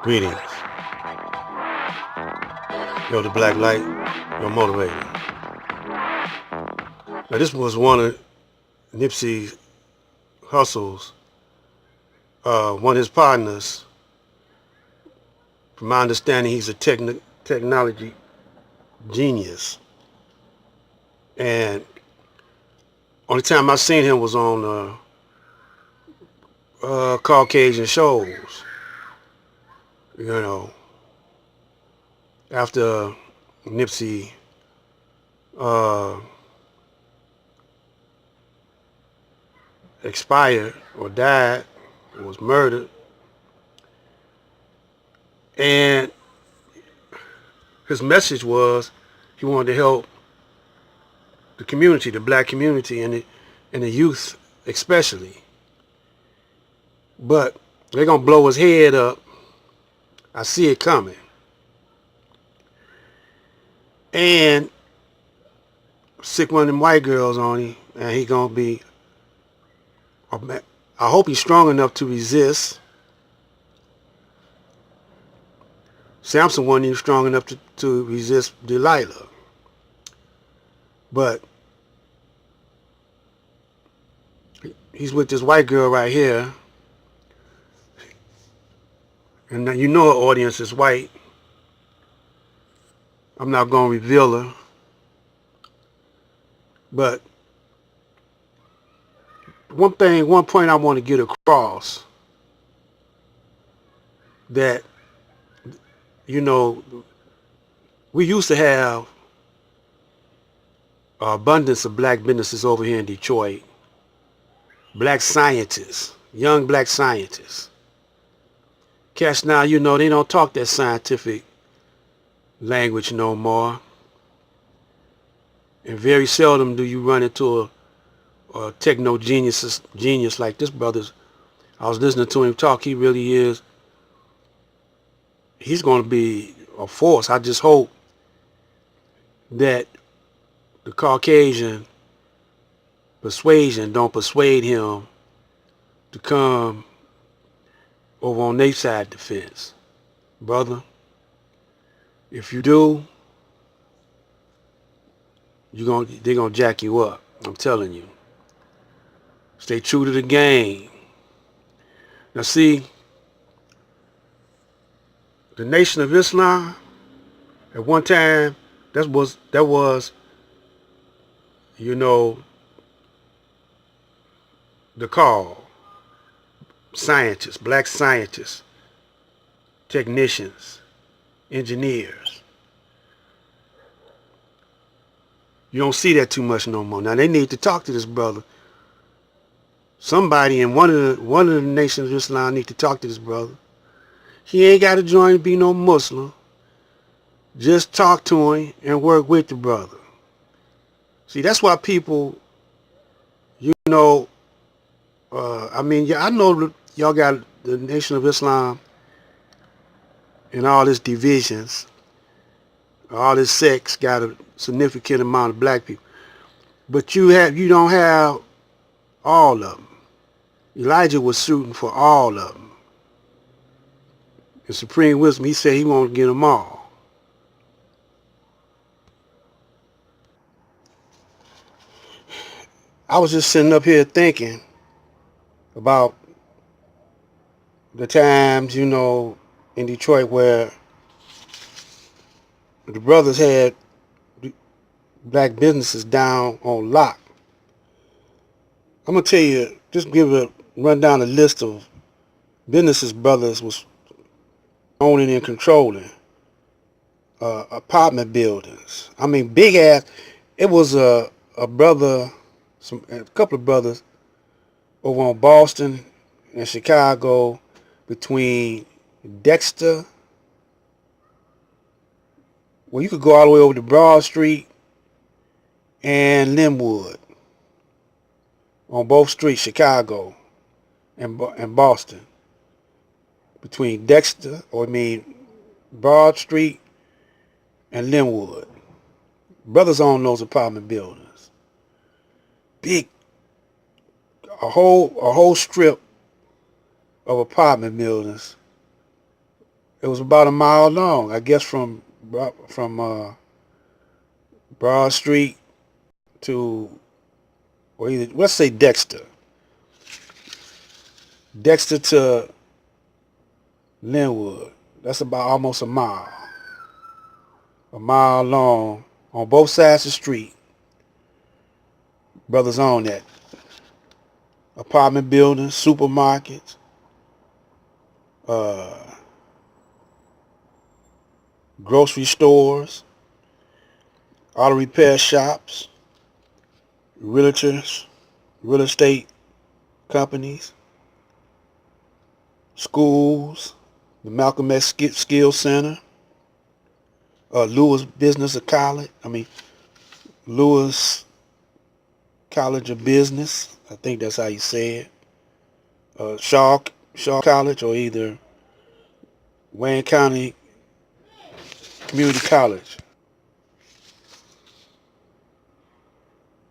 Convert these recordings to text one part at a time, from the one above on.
Greetings. Yo, the black light, your motivator. Now, this was one of Nipsey's hustles. One of his partners, from my understanding, he's a technology genius. And only time I seen him was on Caucasian shows. You know, after Nipsey uh, expired or died or was murdered, and his message was he wanted to help the community, the black community, and the youth especially. But they're gonna blow his head up. I see it coming. And sick one of them white girls on him, and he gonna be. I hope he's strong enough to resist. Samson wasn't even strong enough to resist Delilah. But he's with this white girl right here. And you know her audience is white. I'm not going to reveal her. But one point I want to get across that, you know, we used to have an abundance of black businesses over here in Detroit. Black scientists, young black scientists. Cats now, you know, they don't talk that scientific language no more. And very seldom do you run into a techno genius like this brother. I was listening to him talk. He really is. He's going to be a force. I just hope that the Caucasian persuasion don't persuade him to come over on their side of the fence. Brother, if you do, they're gonna jack you up. I'm telling you. Stay true to the game. Now see, the Nation of Islam, at one time, that was, you know, the call. Scientists, black scientists, technicians, engineers. You don't see that too much no more. Now they need to talk to this brother. Somebody in one of the nations of Islam need to talk to this brother. He ain't got to join and be no Muslim. Just talk to him and work with the brother. See, that's why people, you know, I mean, yeah, I know y'all got the Nation of Islam and all its divisions, all this sects got a significant amount of black people. But you don't have all of them. Elijah was shooting for all of them. In Supreme Wisdom, he said he won't get them all. I was just sitting up here thinking about the times, you know, in Detroit where the brothers had black businesses down on lock. I'm going to tell you, just run down a list of businesses brothers was owning and controlling. Apartment buildings. I mean, big ass. It was a brother, a couple of brothers over on Boston and Chicago between Dexter. Well, you could go all the way over to Broad Street and Linwood on both streets, Chicago and Boston. Between Dexter, Broad Street and Linwood. Brothers own those apartment buildings. Big, a whole strip of apartment buildings It was about a mile long, I guess, from Broad Street to, or either, let's say Dexter to Linwood. That's about almost a mile long on both sides of the street. Brothers own that. Apartment buildings, supermarkets, uh, grocery stores, auto repair shops, realtors, real estate companies, schools, the Malcolm X Skills Center, Lewis Business College. Lewis College of Business. I think that's how you say it. Shaw College, or either Wayne County Community College.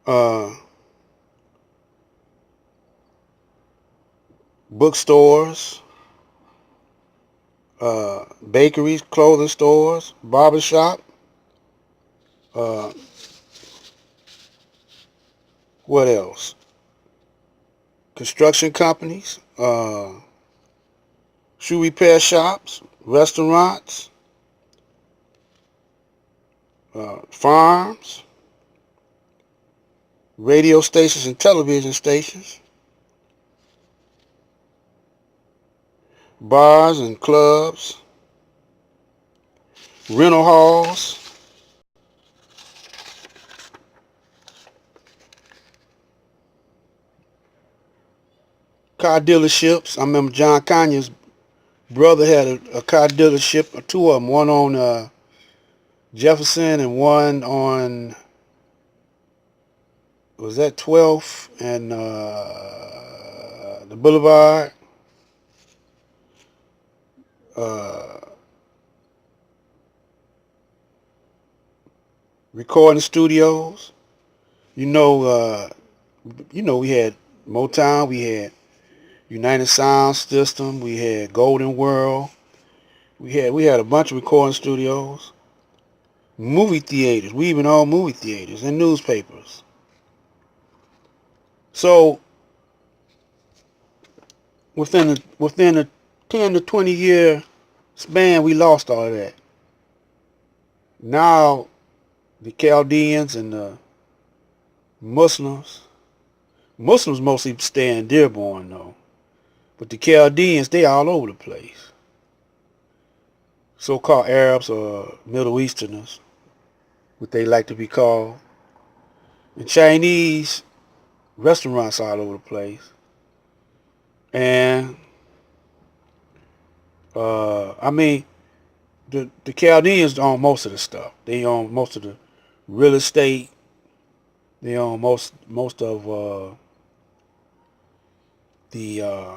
Uh, Bookstores, bakeries, clothing stores, barbershop. Uh, what else? Construction companies, shoe repair shops, restaurants, farms, radio stations and television stations, bars and clubs, rental halls, car dealerships. I remember John Conya's brother had a car dealership, or two of them, one on Jefferson and one on, was that 12th and the Boulevard. Uh, Recording studios. You know, we had Motown, we had United Sound System, we had Golden World, we had a bunch of recording studios, movie theaters. We even owned movie theaters and newspapers. So within a 10 to 20 year span, we lost all of that. Now the Chaldeans and the Muslims mostly stay in Dearborn though, but the Chaldeans, they all over the place. So-called Arabs or Middle Easterners, what they like to be called. And Chinese restaurants all over the place. And the Chaldeans own most of the stuff. They own most of the real estate. They own most of the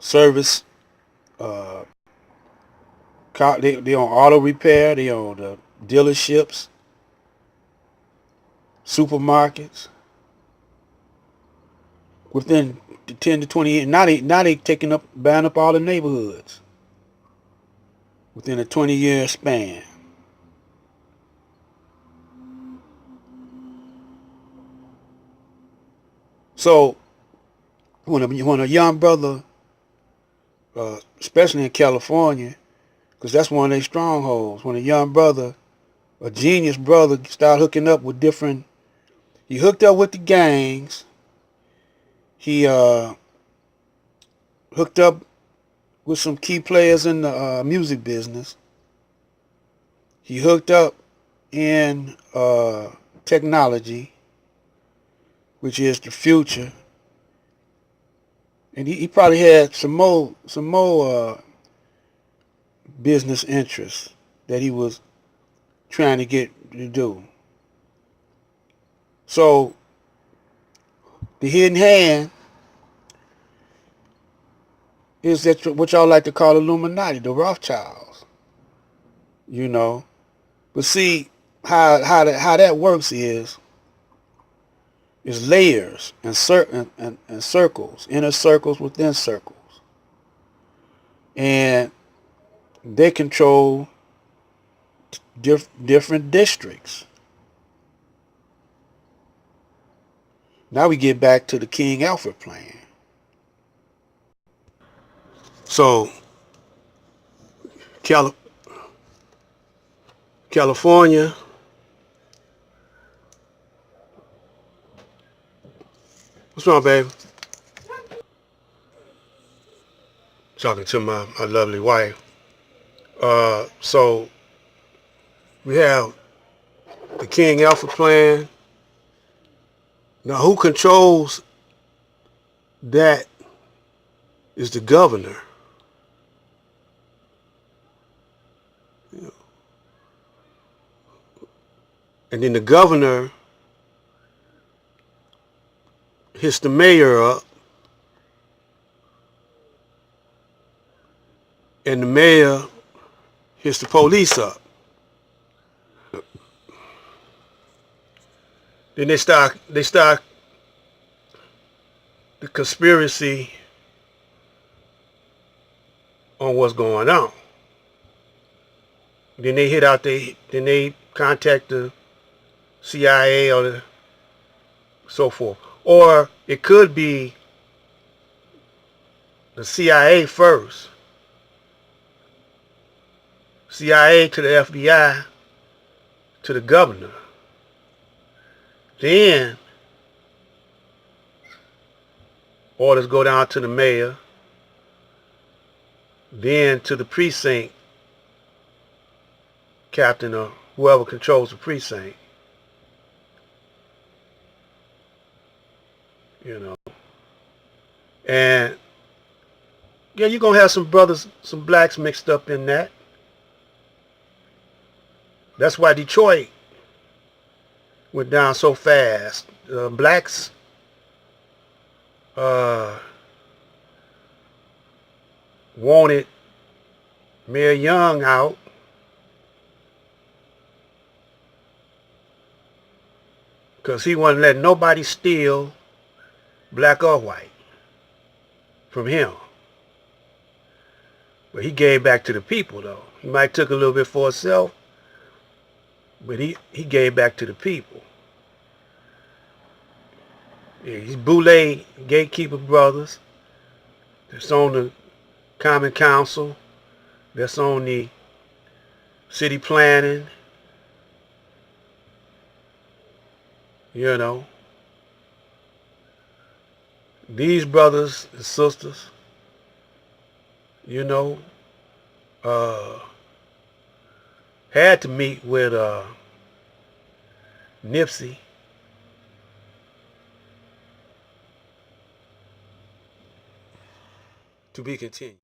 service. Uh, they own auto repair. They own the dealerships, supermarkets. Within 10 to 20 years, now they buying up all the neighborhoods. Within a 20-year span. So when a young brother, especially in California, because that's one of their strongholds, when a young brother, a genius brother, start hooking up with he hooked up with the gangs. He hooked up with some key players in the music business. He hooked up in technology, which is the future. And he probably had some more business interests that he was trying to get to do. So the hidden hand is that what y'all like to call Illuminati, the Rothschilds. You know, but see how that works is layers and circles, inner circles within circles. and they control different districts. Now we get back to the King Alfred plan. So California, what's wrong, baby? Talking to my lovely wife. So we have the King Alfred plan. Now who controls that is the governor. And then the governor hits the mayor up, and the mayor hits the police up. Then they start the conspiracy on what's going on. Then they contact the CIA or so forth. Or it could be the CIA first. CIA to the FBI to the governor. Then orders go down to the mayor, then to the precinct captain or whoever controls the precinct. You know. And yeah, you're going to have some brothers, some blacks mixed up in that. That's why Detroit went down so fast. Blacks wanted Mayor Young out because he wasn't letting nobody steal, black or white, from him. But he gave back to the people, though. He might have took a little bit for himself, but he gave back to the people. Yeah, these Boule gatekeeper brothers that's on the Common Council, that's on the city planning, you know. These brothers and sisters, you know, had to meet with Nipsy. To be continued.